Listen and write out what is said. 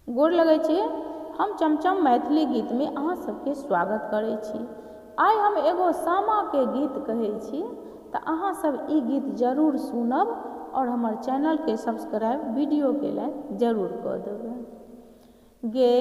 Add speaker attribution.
Speaker 1: गोर लगै छी। हम चमचम मैथिली गीत में अहाँ सबके स्वागत करै छी। आइ हम एगो सामा के गीत कहै छी तऽ अहाँ सब ई गीत जरूर सुनब और हमर चैनल के सब्सक्राइब वीडियो के लाइक जरूर कऽ देबै। गे